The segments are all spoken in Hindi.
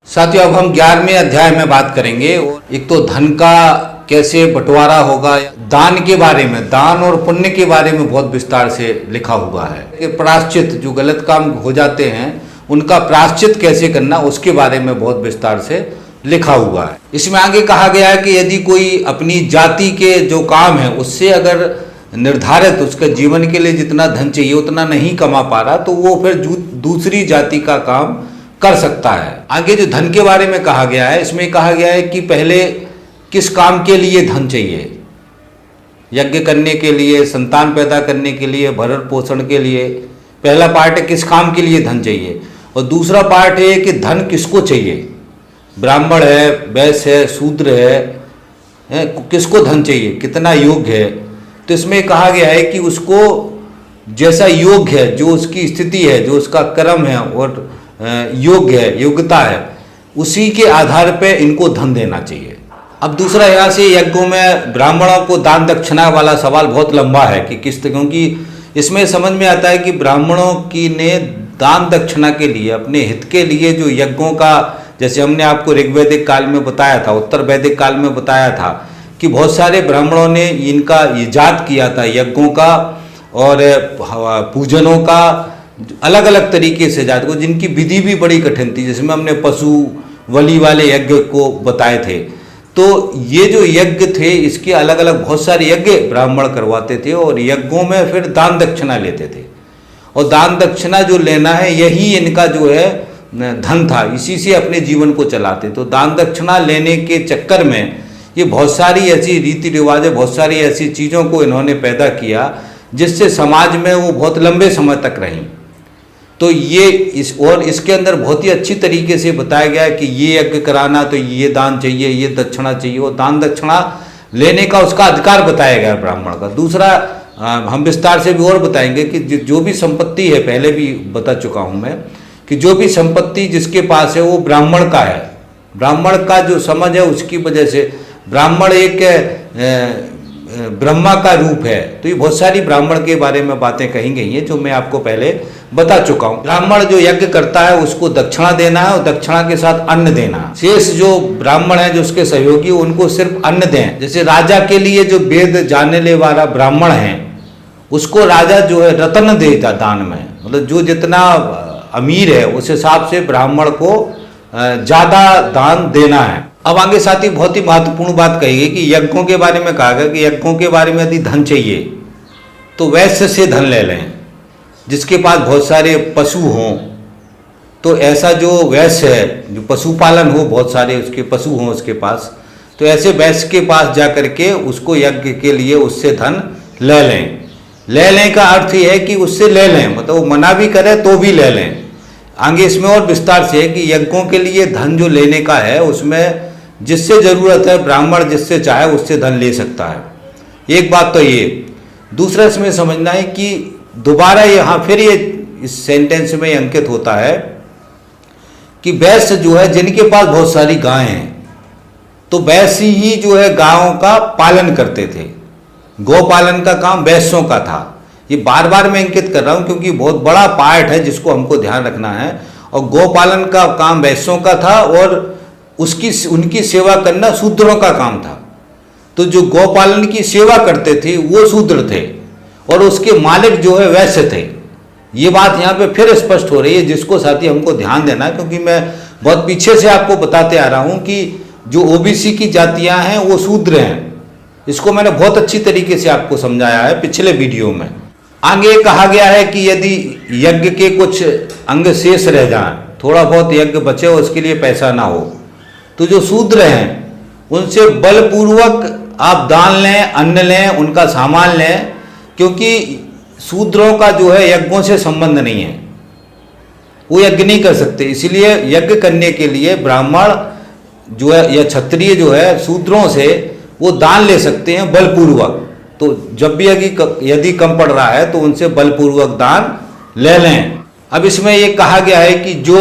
साथियों, अब हम 11वें अध्याय में बात करेंगे। एक तो धन का कैसे बंटवारा होगा, दान के बारे में, दान और पुण्य के बारे में बहुत विस्तार से लिखा हुआ है कि प्रायश्चित, जो गलत काम हो जाते हैं उनका प्रायश्चित कैसे करना, उसके बारे में बहुत विस्तार से लिखा हुआ है। इसमें आगे कहा गया है कि यदि कोई अपनी जाति के जो काम है उससे अगर निर्धारित उसके जीवन के लिए जितना धन चाहिए उतना नहीं कमा पा रहा तो वो फिर दूसरी जाति का काम कर सकता है। आगे जो धन के बारे में कहा गया है, इसमें कहा गया है कि पहले किस काम के लिए धन चाहिए, यज्ञ करने के लिए, संतान पैदा करने के लिए, भरण पोषण के लिए। पहला पार्ट है किस काम के लिए धन चाहिए, और दूसरा पार्ट है कि धन किसको चाहिए, ब्राह्मण है, वैश्य है, शूद्र है, किसको धन चाहिए, कितना योग्य है। तो इसमें कहा गया है कि उसको जैसा योग्य है, जो उसकी स्थिति है, जो उसका कर्म है और योग्य है, योग्यता है, उसी के आधार पे इनको धन देना चाहिए। अब दूसरा यहाँ से यज्ञों में ब्राह्मणों को दान दक्षिणा वाला सवाल बहुत लंबा है कि किस, क्योंकि इसमें समझ में आता है कि ब्राह्मणों की ने दान दक्षिणा के लिए, अपने हित के लिए जो यज्ञों का, जैसे हमने आपको ऋग्वैदिक काल में बताया था, उत्तर वैदिक काल में बताया था कि बहुत सारे ब्राह्मणों ने इनका ईजाद किया था यज्ञों का और पूजनों का, अलग अलग तरीके से जात को, जिनकी विधि भी बड़ी कठिन थी, जिसमें हमने पशु बलि वाले यज्ञ को बताए थे। तो ये जो यज्ञ थे इसके अलग अलग बहुत सारे यज्ञ ब्राह्मण करवाते थे और यज्ञों में फिर दान दक्षिणा लेते थे, और दान दक्षिणा जो लेना है यही इनका जो है धन था, इसी से अपने जीवन को चलाते। तो दान दक्षिणा लेने के चक्कर में ये बहुत सारी ऐसी रीति रिवाज, बहुत सारी ऐसी चीज़ों को इन्होंने पैदा किया जिससे समाज में वो बहुत लंबे समय तक रहीं। तो ये इसके अंदर बहुत ही अच्छी तरीके से बताया गया है कि ये यज्ञ कराना तो ये दान चाहिए, ये दक्षिणा चाहिए, और दान दक्षिणा लेने का उसका अधिकार बताया गया है ब्राह्मण का। दूसरा हम विस्तार से भी और बताएंगे कि जो भी संपत्ति है, पहले भी बता चुका हूँ मैं कि जो भी संपत्ति जिसके पास है वो ब्राह्मण का है, ब्राह्मण का जो समझ है उसकी वजह से ब्राह्मण एक ब्रह्मा का रूप है। तो ये बहुत सारी ब्राह्मण के बारे में बातें कही गई हैं जो मैं आपको पहले बता चुका हूँ। ब्राह्मण जो यज्ञ करता है उसको दक्षिणा देना है और दक्षिणा के साथ अन्न देना है। शेष जो ब्राह्मण है, जो उसके सहयोगी, उनको सिर्फ अन्न दें। जैसे राजा के लिए जो वेद जानने वाला ब्राह्मण है उसको राजा जो है रत्न देता दान में, मतलब जो जितना अमीर है उस हिसाब से ब्राह्मण को ज्यादा दान देना है। अब आगे साथी बहुत ही महत्वपूर्ण बात कही गई कि यज्ञों के बारे में कहा गया कि यज्ञों के बारे में यदि धन चाहिए तो वैश्य से धन ले लें, जिसके पास बहुत सारे पशु हों। तो ऐसा जो वैश्य है, जो पशुपालन हो, बहुत सारे उसके पशु हों उसके पास, तो ऐसे वैश्य के पास जा करके उसको यज्ञ के लिए उससे धन ले लें। ले लें का अर्थ ये है कि उससे ले लें, मतलब वो मना भी करे तो भी ले लें। आगे इसमें और विस्तार से है कि यज्ञों के लिए धन जो लेने का है उसमें जिससे ज़रूरत है ब्राह्मण जिससे चाहे उससे धन ले सकता है। एक बात तो ये। दूसरा इसमें समझना है कि दोबारा यहाँ फिर ये इस सेंटेंस में अंकित होता है कि वैश्य जो है जिनके पास बहुत सारी गायें हैं, तो वैश्य ही जो है गायों का पालन करते थे। गौपालन का काम वैश्यों का था। ये बार बार मैं अंकित कर रहा हूँ क्योंकि बहुत बड़ा पार्ट है जिसको हमको ध्यान रखना है। और गौपालन का काम वैश्यों का था और उनकी सेवा करना शूद्रों का काम था। तो जो गौपालन की सेवा करते थे वो शूद्र थे और उसके मालिक जो है वैश्य थे। ये बात यहाँ पे फिर स्पष्ट हो रही है, जिसको साथी हमको ध्यान देना है, क्योंकि मैं बहुत पीछे से आपको बताते आ रहा हूँ कि जो ओबीसी की जातियाँ हैं वो शूद्र हैं। इसको मैंने बहुत अच्छी तरीके से आपको समझाया है पिछले वीडियो में। आगे कहा गया है कि यदि यज्ञ के कुछ अंग शेष रह जाएं, थोड़ा बहुत यज्ञ बचे और उसके लिए पैसा ना हो, तो जो शूद्र हैं उनसे बलपूर्वक आप दान लें, अन्न लें, उनका सामान लें, क्योंकि शूद्रों का जो है यज्ञों से संबंध नहीं है, वो यज्ञ नहीं कर सकते। इसलिए यज्ञ करने के लिए ब्राह्मण जो है या क्षत्रिय जो है शूद्रों से वो दान ले सकते हैं बलपूर्वक। तो जब भी यदि कम पड़ रहा है तो उनसे बलपूर्वक दान ले लें। अब इसमें ये कहा गया है कि जो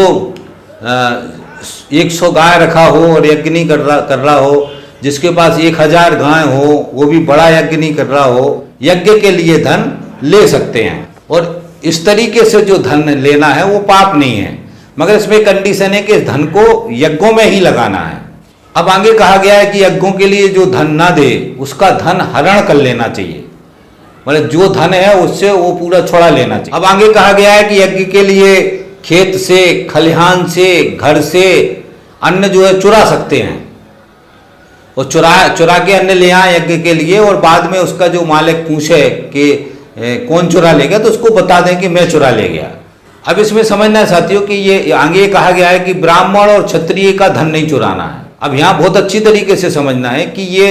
100 गाय रखा हो और यज्ञ नहीं कर रहा हो, जिसके पास 1000 गाय हो, वो भी बड़ा यज्ञ नहीं कर रहा हो, यज्ञ के लिए धन ले सकते हैं। और इस तरीके से जो धन लेना है वो पाप नहीं है। मगर इसमें कंडीशन है कि इस धन को यज्ञों में ही लगाना है। अब आगे कहा गया है कि यज्ञों के लिए जो धन ना दे उसका धन हरण कर लेना चाहिए, मतलब जो धन है उससे वो पूरा छुड़ा लेना चाहिए। अब आगे कहा गया है कि यज्ञ के लिए खेत से, खलिहान से, घर से अन्न जो है चुरा सकते हैं, और चुरा के अन्न ले आए यज्ञ के लिए, और बाद में उसका जो मालिक पूछे कि कौन चुरा ले गया तो उसको बता दें कि मैं चुरा ले गया। अब इसमें समझना है साथियों कि ये आगे कहा गया है कि ब्राह्मण और क्षत्रिय का धन नहीं चुराना है। अब यहाँ बहुत अच्छी तरीके से समझना है कि ये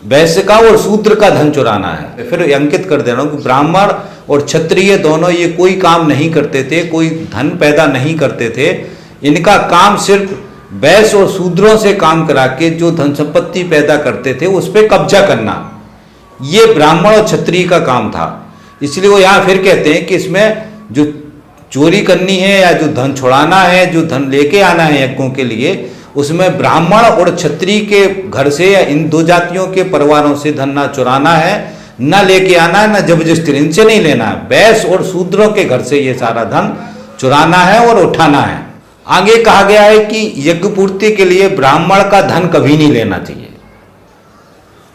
वैश्य का और शूद्र का धन चुराना है। फिर अंकित कर दे रहा हूँ कि ब्राह्मण और क्षत्रिय दोनों ये कोई काम नहीं करते थे, कोई धन पैदा नहीं करते थे। इनका काम सिर्फ वैश्य और शूद्रों से काम करा के जो धन संपत्ति पैदा करते थे उस पर कब्जा करना, ये ब्राह्मण और क्षत्रिय का काम था। इसलिए वो यहाँ फिर कहते हैं कि इसमें जो चोरी करनी है या जो धन छुड़ाना है, जो धन लेके आना है यज्ञों के लिए, उसमें ब्राह्मण और क्षत्रिय के घर से या इन दो जातियों के परिवारों से धन ना चुराना है, ना लेके आना है, ना जबरदस्ती इनसे नहीं लेना है। वैश्य और शूद्रों के घर से ये सारा धन चुराना है और उठाना है। आगे कहा गया है कि यज्ञ पूर्ति के लिए ब्राह्मण का धन कभी नहीं लेना चाहिए,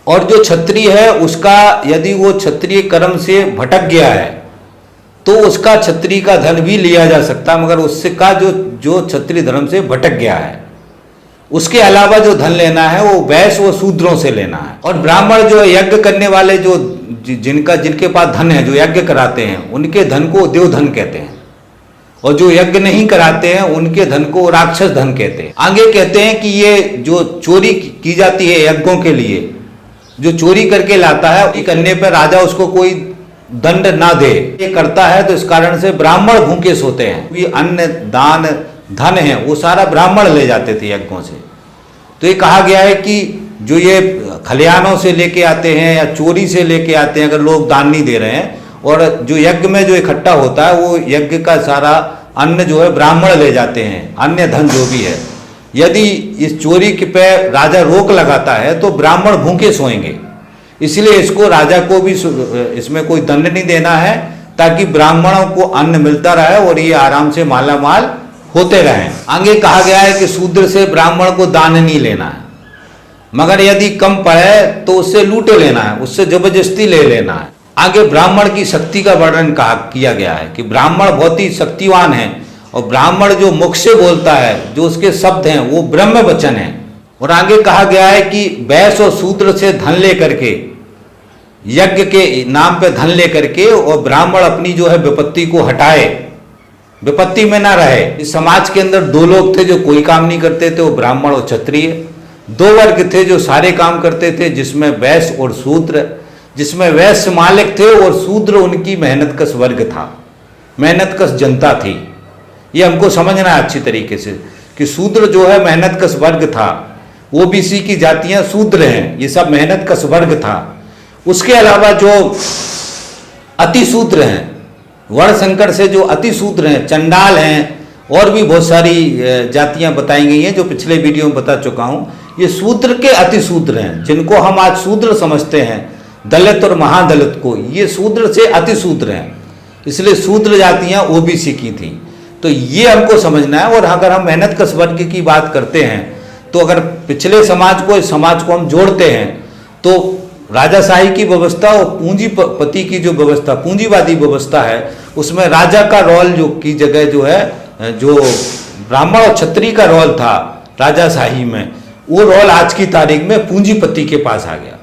और जो क्षत्रिय है उसका यदि वो क्षत्रिय कर्म से भटक गया है तो उसका क्षत्रिय का धन भी लिया जा सकता है, मगर उससे का जो क्षत्रिय धर्म से भटक गया है उसके अलावा जो धन लेना है वो वैश्य और शूद्रों से लेना है। और ब्राह्मण जो यज्ञ करने वाले जो जिनके पास धन है, जो यज्ञ कराते हैं, उनके धन को देवधन कहते हैं, और जो यज्ञ नहीं कराते हैं उनके धन को राक्षस धन कहते हैं। आगे कहते हैं कि ये जो चोरी की जाती है यज्ञों के लिए, जो चोरी करके लाता है, ये करने पर राजा उसको कोई दंड ना दे, ये करता है तो इस कारण से ब्राह्मण भूखे सोते हैं। ये अन्न दान धन है वो सारा ब्राह्मण ले जाते थे यज्ञों से। तो ये कहा गया है कि जो ये खलिहानों से लेके आते हैं या चोरी से लेके आते हैं, अगर लोग दान नहीं दे रहे हैं, और जो यज्ञ में जो इकट्ठा होता है वो यज्ञ का सारा अन्न जो है ब्राह्मण ले जाते हैं, अन्य धन जो भी है। यदि इस चोरी के पे राजा रोक लगाता है तो ब्राह्मण भूखे सोएंगे, इसलिए इसको राजा को भी इसमें कोई दंड नहीं देना है, ताकि ब्राह्मणों को अन्न मिलता रहे और ये आराम से मालामाल होते रहें। आगे कहा गया है कि शूद्र से ब्राह्मण को दान नहीं लेना है, मगर यदि कम पड़े तो उससे लूटे लेना है, उससे जबरदस्ती ले लेना है। आगे ब्राह्मण की शक्ति का वर्णन किया गया है कि ब्राह्मण बहुत ही शक्तिवान है, और ब्राह्मण जो मुख से बोलता है, जो उसके शब्द हैं वो ब्रह्म वचन है। और आगे कहा गया है कि वैश्य और शूद्र से धन लेकर के, यज्ञ के नाम पे धन लेकर के, और ब्राह्मण अपनी जो है विपत्ति को हटाए, विपत्ति में ना रहे। इस समाज के अंदर दो लोग थे जो कोई काम नहीं करते थे, वो ब्राह्मण और क्षत्रिय। दो वर्ग थे जो सारे काम करते थे, जिसमें वैश्य और शूद्र, जिसमें वैश्य मालिक थे और शूद्र उनकी मेहनतकश वर्ग था, मेहनतकश जनता थी। ये हमको समझना है अच्छी तरीके से कि शूद्र जो है मेहनतकश वर्ग था, ओबीसी की जातियां शूद्र हैं, ये सब मेहनतकश वर्ग था। उसके अलावा जो अतिशूद्र हैं, वर्ण संकर से जो अतिशूद्र हैं, चंडाल हैं, और भी बहुत सारी जातियां बताई गई हैं जो पिछले वीडियो में बता चुका हूं। ये शूद्र के अतिशूद्र हैं, जिनको हम आज शूद्र समझते हैं, दलित और महादलित को, ये शूद्र से अतिशूद्र हैं, इसलिए शूद्र जातियां ओबीसी की थी। तो ये हमको समझना है। और अगर हम मेहनतकश वर्ग की बात करते हैं तो अगर पिछले समाज को, इस समाज को हम जोड़ते हैं तो राजाशाही की व्यवस्था और पूंजीपति की जो व्यवस्था, पूंजीवादी व्यवस्था है, उसमें राजा का रोल जो की जगह जो है, जो ब्राह्मण और क्षत्रिय का रोल था राजाशाही में, वो रोल आज की तारीख में पूंजीपति के पास आ गया।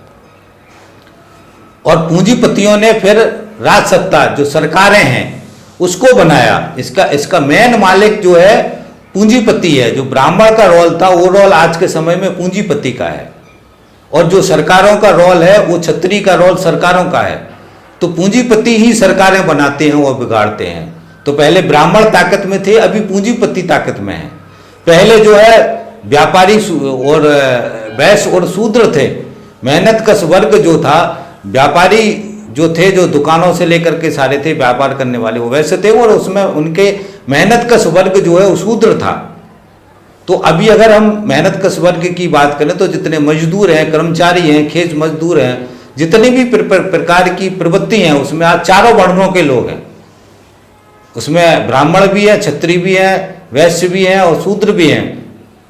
और पूंजीपतियों ने फिर राज सत्ता, जो सरकारें हैं, उसको बनाया। इसका मेन मालिक जो है पूंजीपति है। जो ब्राह्मण का रोल था वो रोल आज के समय में पूंजीपति का है, और जो सरकारों का रोल है वो क्षत्रिय का रोल सरकारों का है। तो पूंजीपति ही सरकारें बनाते हैं और बिगाड़ते हैं। तो पहले ब्राह्मण ताकत में थे, अभी पूंजीपति ताकत में है। पहले जो है व्यापारी और वैश्य और शूद्र थे, मेहनतकश वर्ग जो था, व्यापारी जो थे, जो दुकानों से लेकर के सारे थे व्यापार करने वाले, वो वैसे थे, और उसमें उनके मेहनतकश वर्ग जो है वो शूद्र था। तो अभी अगर हम मेहनतकश वर्ग की बात करें तो जितने मजदूर हैं, कर्मचारी हैं, खेत मजदूर हैं, जितनी भी प्रकार की प्रवृत्ति हैं, उसमें आज चारों वर्णों के लोग हैं। उसमें ब्राह्मण भी है, क्षत्रिय भी है, वैश्य भी हैं और शूद्र भी हैं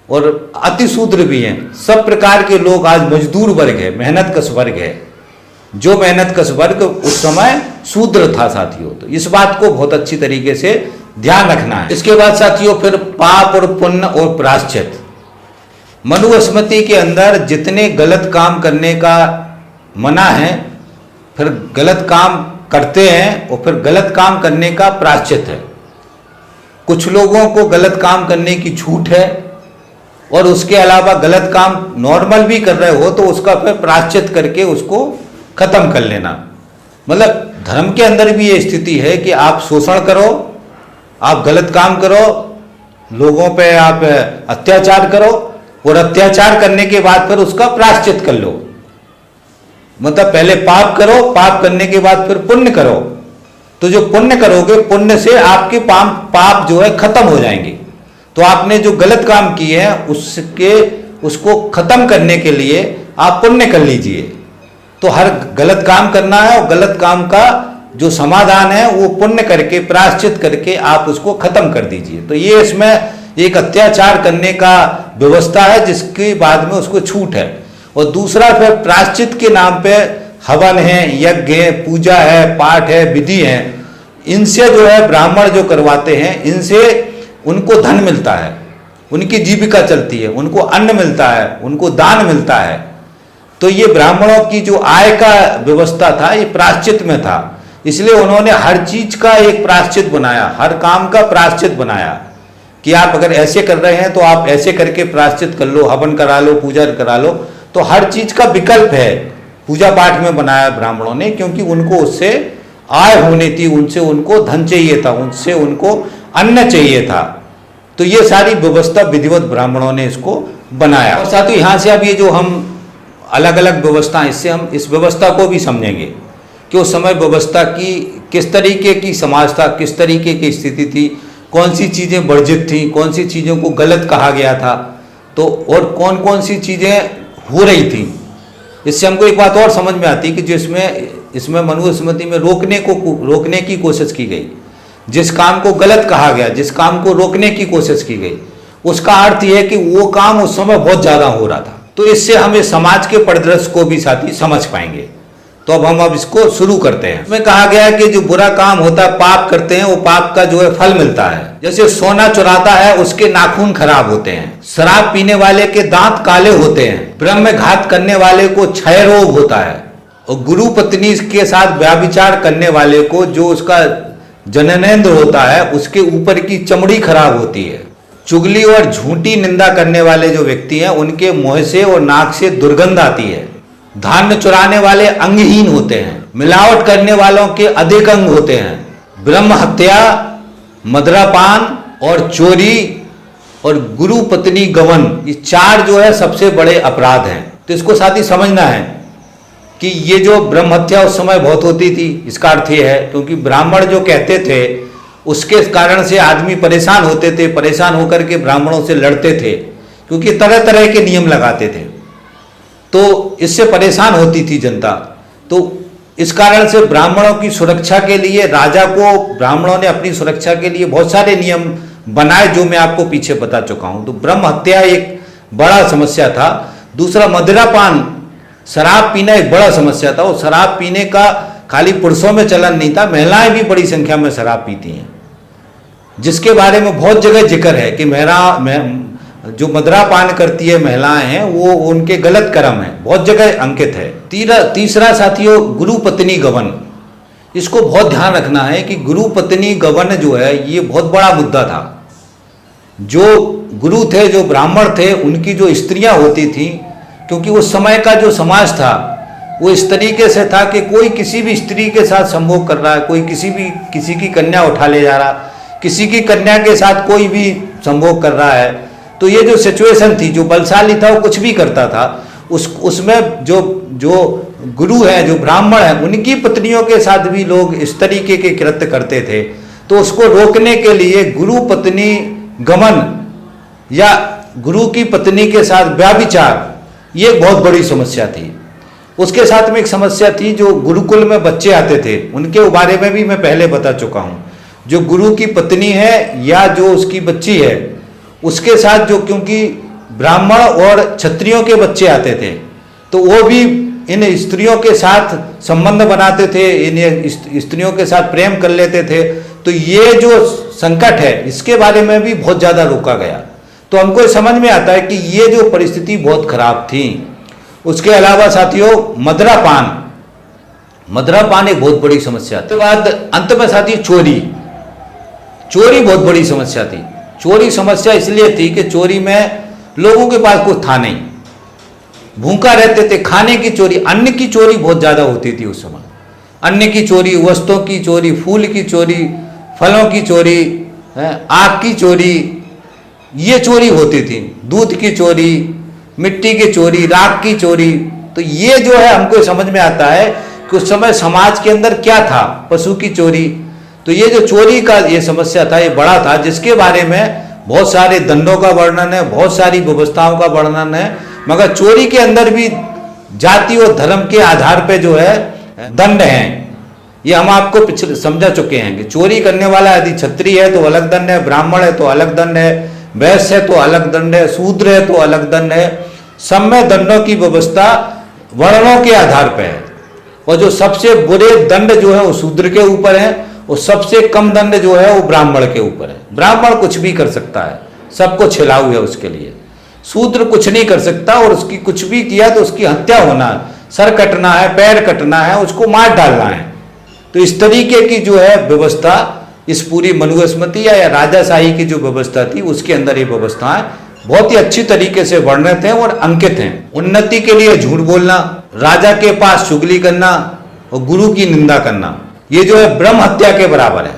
और अति शूद्र भी हैं। सब प्रकार के लोग आज मजदूर वर्ग है, मेहनत कश वर्ग है। जो मेहनत कश वर्ग उस समय शूद्र था साथियों। तो इस बात को बहुत अच्छी तरीके से ध्यान रखना है। इसके बाद साथियों फिर पाप और पुण्य और प्रायश्चित। मनुस्मृति के अंदर जितने गलत काम करने का मना है, फिर गलत काम करते हैं और फिर गलत काम करने का प्रायश्चित है। कुछ लोगों को गलत काम करने की छूट है और उसके अलावा गलत काम नॉर्मल भी कर रहे हो तो उसका फिर प्रायश्चित करके उसको खत्म कर लेना। मतलब धर्म के अंदर भी ये स्थिति है कि आप शोषण करो, आप गलत काम करो, लोगों पे आप अत्याचार करो और अत्याचार करने के बाद फिर उसका प्रायश्चित कर लो। मतलब पहले पाप करो, पाप करने के बाद फिर पुण्य करो। तो जो पुण्य करोगे, पुण्य से आपके पाप जो है खत्म हो जाएंगे। तो आपने जो गलत काम किए हैं उसको खत्म करने के लिए आप पुण्य कर लीजिए। तो हर गलत काम करना है और गलत काम का जो समाधान है वो पुण्य करके, प्रायश्चित करके आप उसको खत्म कर दीजिए। तो ये इसमें एक अत्याचार करने का व्यवस्था है जिसके बाद में उसको छूट है। और दूसरा फिर प्रायश्चित के नाम पे हवन है, यज्ञ है, पूजा है, पाठ है, विधि है। इनसे जो है ब्राह्मण जो करवाते हैं, इनसे उनको धन मिलता है, उनकी जीविका चलती है, उनको अन्न मिलता है, उनको दान मिलता है। तो ये ब्राह्मणों की जो आय का व्यवस्था था ये प्रायश्चित में था। इसलिए उन्होंने हर चीज का एक प्रायश्चित बनाया, हर काम का प्रायश्चित बनाया कि आप अगर ऐसे कर रहे हैं तो आप ऐसे करके प्रायश्चित कर लो, हवन करा लो, पूजा करा लो। तो हर चीज का विकल्प है पूजा पाठ में बनाया ब्राह्मणों ने, क्योंकि उनको उससे आय होनी थी, उनसे उनको धन चाहिए था, उनसे उनको अन्न चाहिए था। तो ये सारी व्यवस्था विधिवत ब्राह्मणों ने इसको बनाया। और साथ ही यहाँ से अब ये जो हम अलग अलग व्यवस्था, इससे हम इस व्यवस्था को भी समझेंगे कि उस समय व्यवस्था की किस तरीके की समाज था, किस तरीके की स्थिति थी, कौन सी चीज़ें वर्जित थी, कौन सी चीज़ों को गलत कहा गया था, तो और कौन कौन सी चीज़ें हो रही थी। इससे हमको एक बात और समझ में आती कि जो इसमें मनुस्मृति में रोकने की कोशिश की गई, जिस काम को गलत कहा गया, जिस काम को रोकने की कोशिश की गई, उसका अर्थ यह है कि वो काम उस समय बहुत ज़्यादा हो रहा था। तो इससे हमें समाज के परिदृश्य को भी साथ ही समझ पाएंगे। तो अब इसको शुरू करते हैं। इसमें कहा गया है कि जो बुरा काम होता है, पाप करते हैं, वो पाप का जो है फल मिलता है। जैसे सोना चुराता है उसके नाखून खराब होते हैं, शराब पीने वाले के दांत काले होते हैं, ब्रह्म घात करने वाले को क्षय रोग होता है, और गुरु पत्नी के साथ व्याभिचार करने वाले को जो उसका जननेंद्र होता है उसके ऊपर की चमड़ी खराब होती है। चुगली और झूठी निंदा करने वाले जो व्यक्ति हैं उनके मुंह से और नाक से दुर्गंध आती है। धान्य चुराने वाले अंगहीन होते हैं, मिलावट करने वालों के अधिक अंग होते हैं। ब्रह्म हत्या, मदिरापान और चोरी और गुरु पत्नी गमन, ये चार जो है सबसे बड़े अपराध हैं। तो इसको साथ ही समझना है कि ये जो ब्रह्म हत्या उस समय बहुत होती थी। इसका अर्थ ये है क्योंकि ब्राह्मण जो कहते थे उसके कारण से आदमी परेशान होते थे, परेशान होकर के ब्राह्मणों से लड़ते थे, क्योंकि तरह तरह के नियम लगाते थे। तो इससे परेशान होती थी जनता। तो इस कारण से ब्राह्मणों की सुरक्षा के लिए राजा को ब्राह्मणों ने अपनी सुरक्षा के लिए बहुत सारे नियम बनाए, जो मैं आपको पीछे बता चुका हूं। तो ब्रह्म हत्या एक बड़ा समस्या था। दूसरा मदिरापान, शराब पीना एक बड़ा समस्या था। और शराब पीने का खाली पुरुषों में चलन नहीं था, महिलाएं भी बड़ी संख्या में शराब पीती हैं, जिसके बारे में बहुत जगह जिक्र है कि जो मदिरापान करती है महिलाएं हैं वो उनके गलत कर्म है, बहुत जगह अंकित है। तीसरा साथियों गुरु पत्नी गमन, इसको बहुत ध्यान रखना है कि गुरु पत्नी गमन जो है ये बहुत बड़ा मुद्दा था। जो गुरु थे, जो ब्राह्मण थे, उनकी जो स्त्रियां होती थी, क्योंकि उस समय का जो समाज था वो इस तरीके से था कि कोई किसी भी स्त्री के साथ संभोग कर रहा है, कोई किसी की कन्या उठा ले जा रहा, किसी की कन्या के साथ कोई भी संभोग कर रहा है। तो ये जो सिचुएशन थी, जो बलशाली था वो कुछ भी करता था। उसमें जो गुरु है, जो ब्राह्मण है, उनकी पत्नियों के साथ भी लोग इस तरीके के कृत्य करते थे। तो उसको रोकने के लिए गुरु पत्नी गमन या गुरु की पत्नी के साथ व्याभिचार, ये बहुत बड़ी समस्या थी। उसके साथ में एक समस्या थी, जो गुरुकुल में बच्चे आते थे, उनके बारे में भी मैं पहले बता चुका हूँ। जो गुरु की पत्नी है या जो उसकी बच्ची है उसके साथ जो, क्योंकि ब्राह्मण और क्षत्रियों के बच्चे आते थे तो वो भी इन स्त्रियों के साथ संबंध बनाते थे, इन स्त्रियों के साथ प्रेम कर लेते थे। तो ये जो संकट है इसके बारे में भी बहुत ज़्यादा रोका गया। तो हमको समझ में आता है कि ये जो परिस्थिति बहुत खराब थी। उसके अलावा साथियों मदरापान एक बहुत बड़ी समस्या थी। उसके बाद अंत में साथियों चोरी बहुत बड़ी समस्या थी। चोरी समस्या इसलिए थी कि चोरी में लोगों के पास कुछ था नहीं, भूखा रहते थे। खाने की चोरी, अन्न की चोरी बहुत ज़्यादा होती थी उस समय। अन्न की चोरी, वस्तुओं की चोरी, फूल की चोरी, फलों की चोरी, आग की चोरी, ये चोरी होती थी। दूध की चोरी, मिट्टी की चोरी, राख की चोरी। तो ये जो है हमको समझ में आता है कि उस समय समाज के अंदर क्या था, पशु की चोरी। तो ये जो चोरी का ये समस्या था ये बड़ा था, जिसके बारे में बहुत सारे दंडों का वर्णन है, बहुत सारी व्यवस्थाओं का वर्णन है। मगर चोरी के अंदर भी जाति और धर्म के आधार पे जो है दंड हैं। ये हम आपको पिछले समझा चुके हैं कि चोरी करने वाला यदि क्षत्रिय है तो अलग दंड है, ब्राह्मण है तो अलग दंड है, वैश्य है तो अलग दंड है, शूद्र है तो अलग दंड है। सब में दंडों की व्यवस्था वर्णों के आधार पर है। और जो सबसे बुरे दंड जो है वो शूद्र के ऊपर है और सबसे कम दंड जो है वो ब्राह्मण के ऊपर है। ब्राह्मण कुछ भी कर सकता है, सबको छिलाऊ है उसके लिए। शूद्र कुछ नहीं कर सकता और उसकी कुछ भी किया तो उसकी हत्या होना है, सर कटना है, पैर कटना है, उसको मार डालना है। तो इस तरीके की जो है व्यवस्था इस पूरी मनुस्मृति या राजाशाही की जो व्यवस्था थी उसके अंदर ये व्यवस्थाएं बहुत ही अच्छी तरीके से वर्णित हैं और अंकित हैं। उन्नति के लिए झूठ बोलना, राजा के पास चुगली करना और गुरु की निंदा करना, ये जो है ब्रह्म हत्या के बराबर है।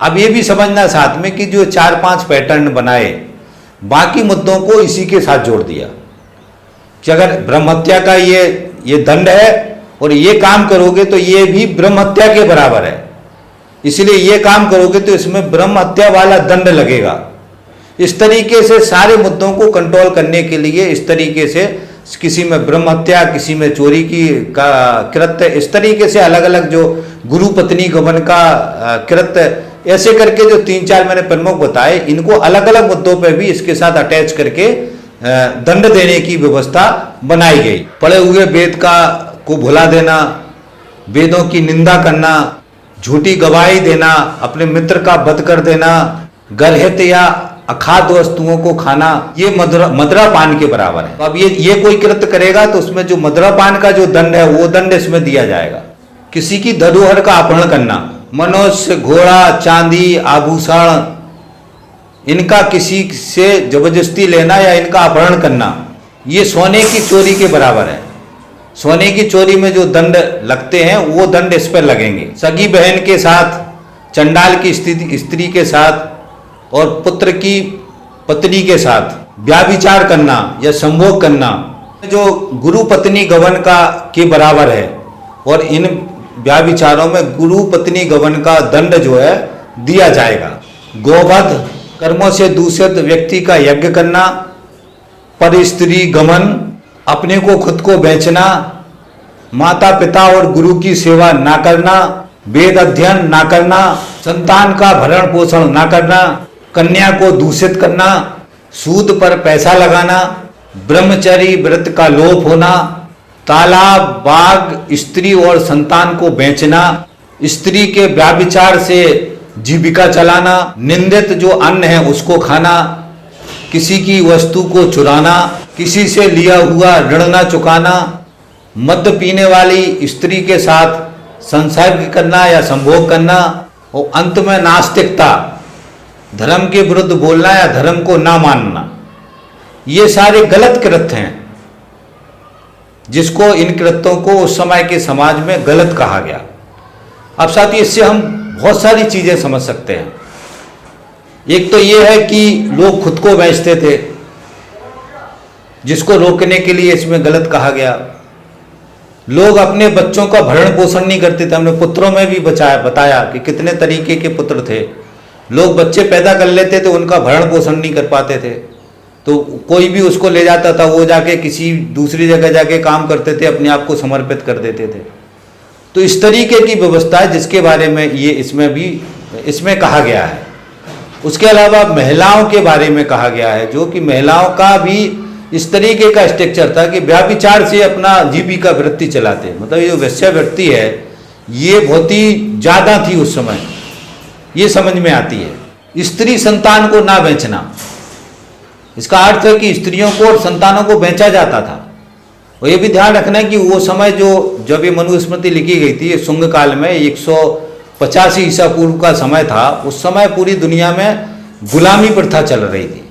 अब ये भी समझना साथ में कि जो 4-5 पैटर्न बनाए, बाकी मुद्दों को इसी के साथ जोड़ दिया कि अगर ब्रह्म हत्या का ये दंड है और ये काम करोगे तो ये भी ब्रह्म हत्या के बराबर है, इसलिए ये काम करोगे तो इसमें ब्रह्म हत्या वाला दंड लगेगा। इस तरीके से सारे मुद्दों को कंट्रोल करने के लिए इस तरीके से किसी में ब्रह्म हत्या, किसी में चोरी की का कृत्य, इस तरीके से अलग अलग जो गुरु पत्नी गमन का कृत्य, ऐसे करके जो 3-4 मैंने प्रमुख बताए, इनको अलग अलग मुद्दों पर भी इसके साथ अटैच करके दंड देने की व्यवस्था बनाई गई। पढ़े हुए वेद को भुला देना, वेदों की निंदा करना, झूठी गवाही देना, अपने मित्र का वध कर देना, गर्हित या अखाद्य वस्तुओं को खाना, ये मदिरापान के बराबर है। अब ये कोई कृत्य करेगा तो उसमें जो मदिरापान का जो दंड है वो दंड इसमें दिया जाएगा। किसी की धरोहर का अपहरण करना, मनुष्य, घोड़ा, चांदी, आभूषण, इनका किसी से जबरदस्ती लेना या इनका अपहरण करना, ये सोने की चोरी के बराबर है। सोने की चोरी में जो दंड लगते हैं वो दंड इस पर लगेंगे। सगी बहन के साथ, चंडाल की स्त्री के साथ और पुत्र की पत्नी के साथ व्याभिचार करना या संभोग करना जो गुरु पत्नी गमन के बराबर है। और इन व्याभिचारों में गुरु पत्नी गमन का दंड जो है दिया जाएगा। गोवध, कर्मों से दूषित व्यक्ति का यज्ञ करना, पर स्त्री गमन, अपने को खुद को बेचना, माता पिता और गुरु की सेवा ना करना, वेद अध्ययन ना करना, संतान का भरण पोषण ना करना, कन्या को दूषित करना, सूद पर पैसा लगाना, ब्रह्मचर्य व्रत का लोप होना, तालाब, बाग, स्त्री और संतान को बेचना, स्त्री के व्याभिचार से जीविका चलाना, निंदित जो अन्न है उसको खाना, किसी की वस्तु को चुराना, किसी से लिया हुआ ऋण न चुकाना, मद्य पीने वाली स्त्री के साथ संसर्ग करना या संभोग करना, और अंत में नास्तिकता, धर्म के विरुद्ध बोलना या धर्म को ना मानना, ये सारे गलत कृत्य हैं जिसको इन कृत्यों को उस समय के समाज में गलत कहा गया। अब साथियों इससे हम बहुत सारी चीजें समझ सकते हैं। एक तो ये है कि लोग खुद को बेचते थे, जिसको रोकने के लिए इसमें गलत कहा गया। लोग अपने बच्चों का भरण पोषण नहीं करते थे। हमने पुत्रों में भी बताया कि कितने तरीके के पुत्र थे। लोग बच्चे पैदा कर लेते थे, उनका भरण पोषण नहीं कर पाते थे, तो कोई भी उसको ले जाता था, वो जाके किसी दूसरी जगह जाके काम करते थे, अपने आप को समर्पित कर देते थे। तो इस तरीके की व्यवस्था है जिसके बारे में ये इसमें भी इसमें कहा गया है। उसके अलावा महिलाओं के बारे में कहा गया है, जो कि महिलाओं का भी इस तरीके का स्ट्रक्चर था कि व्याभिचार से अपना जीविका वृत्ति चलाते। मतलब ये जो वेश्यावृत्ति है ये बहुत ही ज़्यादा थी उस समय, ये समझ में आती है। स्त्री संतान को ना बेचना, इसका अर्थ है कि स्त्रियों को और संतानों को बेचा जाता था। और ये भी ध्यान रखना है कि वो समय जब ये मनुस्मृति लिखी गई थी, ये शुंग काल में 185 ईसा पूर्व का समय था। उस समय पूरी दुनिया में गुलामी प्रथा चल रही थी।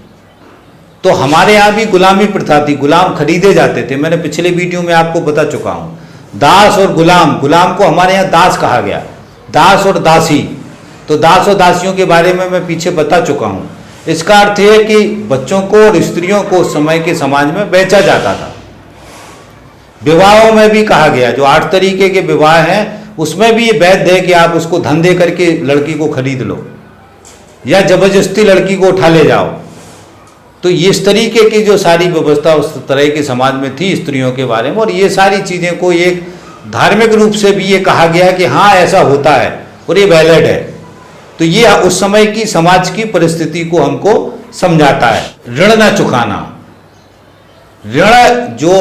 तो हमारे यहाँ भी गुलामी प्रथा थी, गुलाम खरीदे जाते थे। मैंने पिछले वीडियो में आपको बता चुका हूँ, दास और गुलाम। गुलाम को हमारे यहाँ दास कहा गया, दास और दासी। तो दास और दासियों के बारे में मैं पीछे बता चुका हूँ। इसका अर्थ है कि बच्चों को और स्त्रियों को उस समय के समाज में बेचा जाता था। विवाहों में भी कहा गया, जो 8 तरीके के विवाह हैं उसमें भी ये वैध है कि आप उसको धन दे करके लड़की को खरीद लो या जबरदस्ती लड़की को उठा ले जाओ। तो ये इस तरीके की जो सारी व्यवस्था उस तरह के समाज में थी स्त्रियों के बारे में। और ये सारी चीज़ें को एक धार्मिक रूप से भी ये कहा गया कि हाँ ऐसा होता है और ये वैलिड है। तो ये उस समय की समाज की परिस्थिति को हमको समझाता है। ऋण न चुकाना, ऋण जो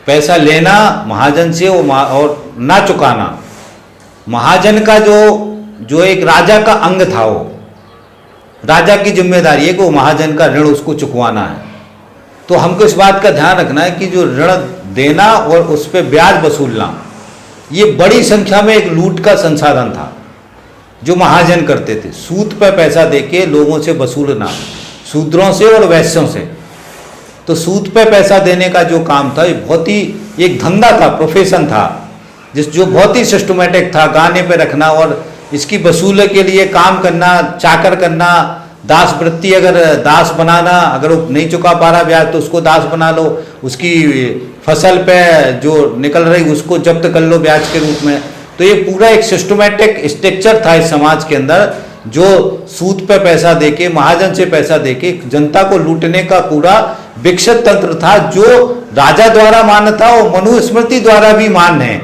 पैसा लेना महाजन से और ना चुकाना, महाजन का जो एक राजा का अंग था, वो राजा की जिम्मेदारी है कि वो महाजन का ऋण उसको चुकवाना है। तो हमको इस बात का ध्यान रखना है कि जो ऋण देना और उस पर ब्याज वसूलना, ये बड़ी संख्या में एक लूट का संसाधन था जो महाजन करते थे। सूद पर पैसा देके लोगों से वसूलना, शूद्रों से और वैश्यों से। तो सूद पे पैसा देने का जो काम था, ये बहुत ही एक धंधा था, प्रोफेशन था, जो बहुत ही सिस्टमेटिक था। गाने पे रखना और इसकी वसूल के लिए काम करना, चाकर करना, दास वृत्ति, अगर दास बनाना, अगर वो नहीं चुका पा रहा ब्याज तो उसको दास बना लो, उसकी फसल पे जो निकल रही उसको जब्त कर लो ब्याज के रूप में। तो ये पूरा एक सिस्टमेटिक स्ट्रक्चर था इस समाज के अंदर, जो सूद पे पैसा देके, महाजन से पैसा देके जनता को लूटने का पूरा विकसित तंत्र था, जो राजा द्वारा मान्य था और मनुस्मृति द्वारा भी मान्य है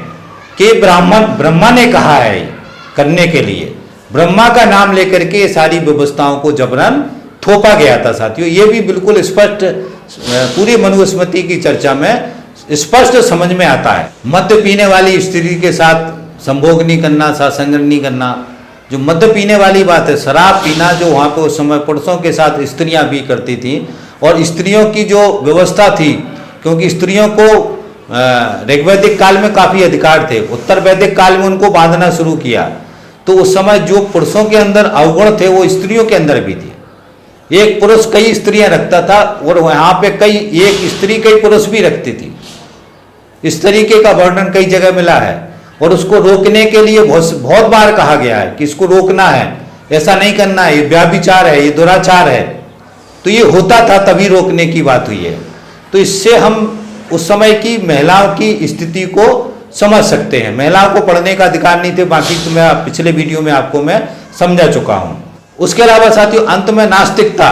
कि ब्रह्मा ने कहा है करने के लिए। ब्रह्मा का नाम लेकर के सारी व्यवस्थाओं को जबरन थोपा गया था साथियों। ये भी बिल्कुल स्पष्ट पूरी मनुस्मृति की चर्चा में स्पष्ट समझ में आता है। मद्य पीने वाली स्त्री के साथ संभोग नहीं करना, सासंग नहीं करना। जो मद्य पीने वाली बात है, शराब पीना, जो वहाँ पे उस समय पुरुषों के साथ स्त्रियाँ भी करती थी। और स्त्रियों की जो व्यवस्था थी, क्योंकि स्त्रियों को ऋग्वैदिक काल में काफ़ी अधिकार थे, उत्तर वैदिक काल में उनको बांधना शुरू किया। तो उस समय जो पुरुषों के अंदर अवगुण थे वो स्त्रियों के अंदर भी थे। एक पुरुष कई स्त्रियां रखता था और वहाँ पे एक स्त्री कई पुरुष भी रखती थी। इस तरीके का वर्णन कई जगह मिला है। और उसको रोकने के लिए बहुत बार कहा गया है कि इसको रोकना है, ऐसा नहीं करना है, ये व्याभिचार है, ये दुराचार है। तो ये होता था तभी रोकने की बात हुई है। तो इससे हम उस समय की महिलाओं की स्थिति को समझ सकते हैं। महिलाओं को पढ़ने का अधिकार नहीं थे, बाकी तो मैं पिछले वीडियो में आपको मैं समझा चुका हूँ। उसके अलावा साथियों अंत में नास्तिकता,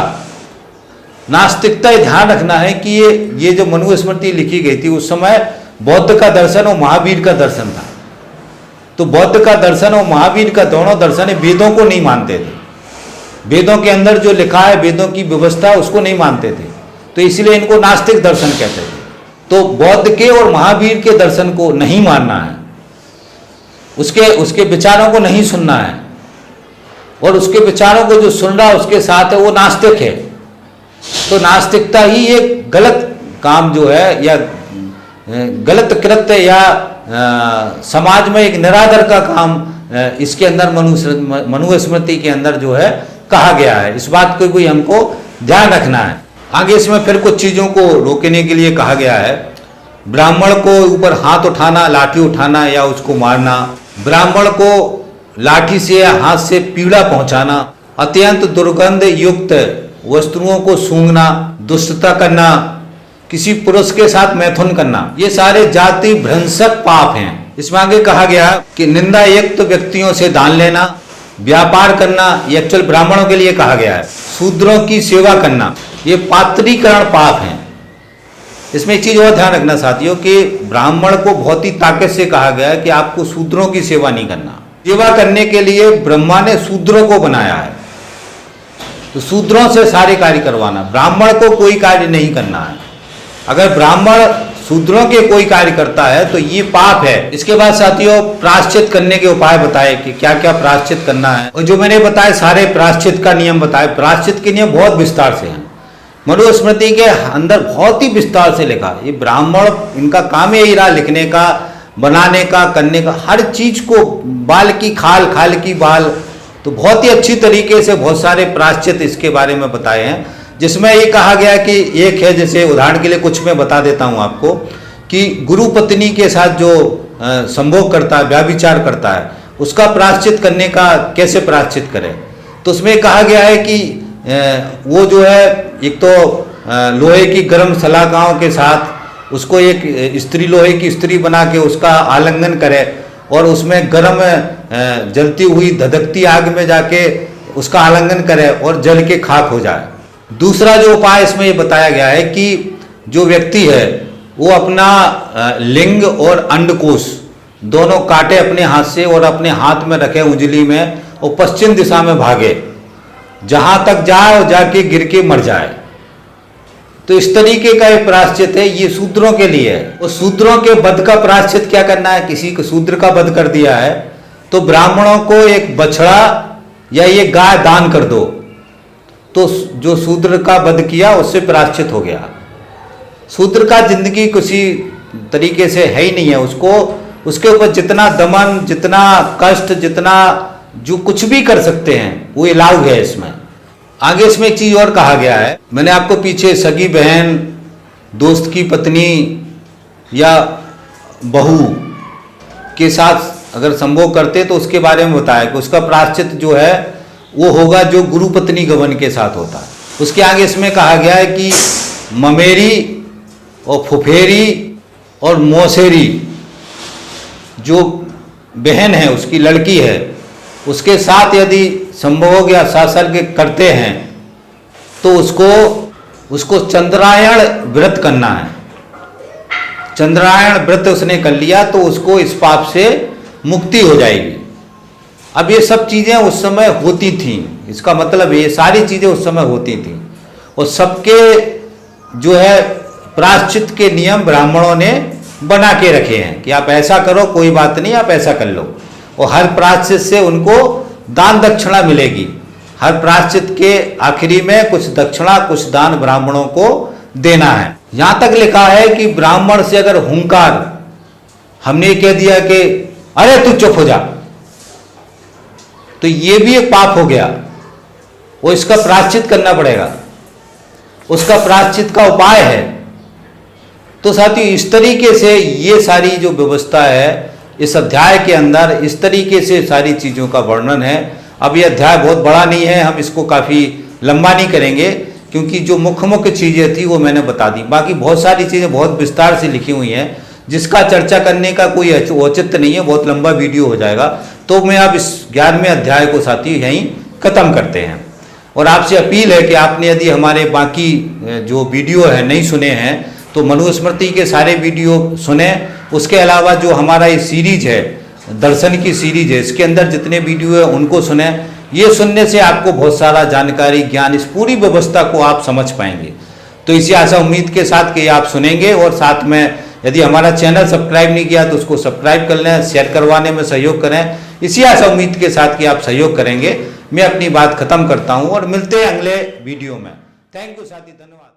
ध्यान रखना है कि ये जो मनुस्मृति लिखी गई थी उस समय बौद्ध का दर्शन और महावीर का दर्शन था। तो बौद्ध का दर्शन और महावीर का दोनों दर्शन वेदों को नहीं मानते थे। वेदों के अंदर जो लिखा है, वेदों की व्यवस्था, उसको नहीं मानते थे। तो इसलिए इनको नास्तिक दर्शन कहते थे। तो बौद्ध के और महावीर के दर्शन को नहीं मानना है, उसके विचारों को नहीं सुनना है, और उसके विचारों को जो सुन रहा उसके साथ है वो नास्तिक है। तो नास्तिकता ही एक गलत काम जो है या गलत कृत्य या समाज में एक निरादर का काम इसके अंदर मनुस्मृति के अंदर जो है कहा गया है। इस बात को भी हमको ध्यान रखना है। आगे इसमें फिर कुछ चीज़ों को रोकने के लिए कहा गया है। ब्राह्मण को ऊपर हाथ उठाना, लाठी उठाना या उसको मारना, ब्राह्मण को लाठी से या हाथ से पीड़ा पहुंचाना, अत्यंत दुर्गंध युक्त वस्तुओं को सूंघना, दुष्टता करना, किसी पुरुष के साथ मैथुन करना, ये सारे जाति भ्रंशक पाप हैं। इसमें आगे कहा गया कि निंदा युक्त व्यक्तियों से दान लेना, व्यापार करना, ये एक्चुअल ब्राह्मणों के लिए कहा गया है। शूद्रों की सेवा करना, ये पात्रीकरण पाप हैं। इसमें एक चीज और ध्यान रखना साथियों कि ब्राह्मण को बहुत ही ताकत से कहा गया है कि आपको शूद्रों की सेवा नहीं करना। सेवा करने के लिए ब्रह्मा ने शूद्रों को बनाया है, तो शूद्रों से सारे कार्य करवाना, ब्राह्मण को कोई कार्य नहीं करना है। अगर ब्राह्मण शूद्रों के कोई कार्य करता है तो ये पाप है। इसके बाद साथियों प्रायश्चित करने के उपाय बताए कि क्या क्या प्रायश्चित करना है, और जो मैंने बताया सारे प्रायश्चित का नियम बताए। प्रायश्चित के नियम बहुत विस्तार से हैं, मनुस्मृति के अंदर बहुत ही विस्तार से लिखा। ये ब्राह्मण इनका काम यही रहा, लिखने का, बनाने का, करने का, हर चीज को, बाल की खाल, खाल की बाल, तो बहुत ही अच्छी तरीके से बहुत सारे प्रायश्चित इसके बारे में बताए हैं। जिसमें ये कहा गया कि एक है, जैसे उदाहरण के लिए कुछ मैं बता देता हूं आपको, कि गुरु पत्नी के साथ जो संभोग करता है, व्याभिचार करता है, उसका प्रायश्चित करने का कैसे प्रायश्चित करें। तो उसमें कहा गया है कि वो जो है एक तो लोहे की गर्म सलाखाओं के साथ उसको एक स्त्री, लोहे की स्त्री बना के उसका आलिंगन करे और उसमें गर्म जलती हुई धधकती आग में जाके उसका आलिंगन करे और जल के खाक हो जाए। दूसरा जो उपाय इसमें ये बताया गया है कि जो व्यक्ति है वो अपना लिंग और अंडकोश दोनों काटे अपने हाथ से और अपने हाथ में रखे उंगली में और पश्चिम दिशा में भागे, जहां तक जाए और जाके गिर के मर जाए। तो इस तरीके का ये प्रायश्चित है, ये शूद्रों के लिए है। और शूद्रों के वध का प्रायश्चित क्या करना है, किसी को शूद्र का वध कर दिया है तो ब्राह्मणों को एक बछड़ा या ये गाय दान कर दो, तो जो शूद्र का वध किया उससे प्रायश्चित हो गया। शूद्र का जिंदगी किसी तरीके से है ही नहीं है, उसको उसके ऊपर जितना दमन, जितना कष्ट, जितना जो कुछ भी कर सकते हैं वो अलाउ है इसमें। आगे इसमें एक चीज और कहा गया है, मैंने आपको पीछे सगी बहन, दोस्त की पत्नी या बहू के साथ अगर संभोग करते तो उसके बारे में बताया कि उसका प्रायश्चित जो है वो होगा जो गुरु पत्नी गमन के साथ होता है। उसके आगे इसमें कहा गया है कि ममेरी और फुफेरी और मौसेरी, जो बहन है उसकी लड़की है, उसके साथ यदि संभोग या संसर्ग करते हैं तो उसको चंद्रायण व्रत करना है। चंद्रायण व्रत उसने कर लिया तो उसको इस पाप से मुक्ति हो जाएगी। अब ये सब चीजें उस समय होती थी, इसका मतलब ये सारी चीजें उस समय होती थी और सबके जो है प्रायश्चित के नियम ब्राह्मणों ने बना के रखे हैं कि आप ऐसा करो, कोई बात नहीं, आप ऐसा कर लो। और हर प्रायश्चित से उनको दान दक्षिणा मिलेगी। हर प्रायश्चित के आखिरी में कुछ दक्षिणा, कुछ दान ब्राह्मणों को देना है। यहां तक लिखा है कि ब्राह्मण से अगर हुंकार, हमने कह दिया कि अरे तू चुप हो जा, तो ये भी एक पाप हो गया, वो इसका प्रायश्चित करना पड़ेगा, उसका प्रायश्चित का उपाय है। तो साथियों इस तरीके से ये सारी जो व्यवस्था है इस अध्याय के अंदर, इस तरीके से सारी चीज़ों का वर्णन है। अब ये अध्याय बहुत बड़ा नहीं है, हम इसको काफ़ी लंबा नहीं करेंगे क्योंकि जो मुख्य मुख्य चीज़ें थी वो मैंने बता दी। बाकी बहुत सारी चीज़ें बहुत विस्तार से लिखी हुई हैं जिसका चर्चा करने का कोई औचित्य नहीं है, बहुत लंबा वीडियो हो जाएगा। तो मैं अब इस 11वें अध्याय को साथी यहीं ख़त्म करते हैं। और आपसे अपील है कि आपने यदि हमारे बाकी जो वीडियो है नहीं सुने हैं तो मनुस्मृति के सारे वीडियो सुने। उसके अलावा जो हमारा ये सीरीज है, दर्शन की सीरीज है, इसके अंदर जितने वीडियो है उनको सुने। ये सुनने से आपको बहुत सारा जानकारी, ज्ञान, इस पूरी व्यवस्था को आप समझ पाएंगे। तो इसी आशा उम्मीद के साथ कि आप सुनेंगे और साथ में यदि हमारा चैनल सब्सक्राइब नहीं किया तो उसको सब्सक्राइब कर लें, शेयर करवाने में सहयोग करें। इसी आशा उम्मीद के साथ कि आप सहयोग करेंगे। मैं अपनी बात खत्म करता हूँ और मिलते हैं अगले वीडियो में। थैंक यू साथी, धन्यवाद।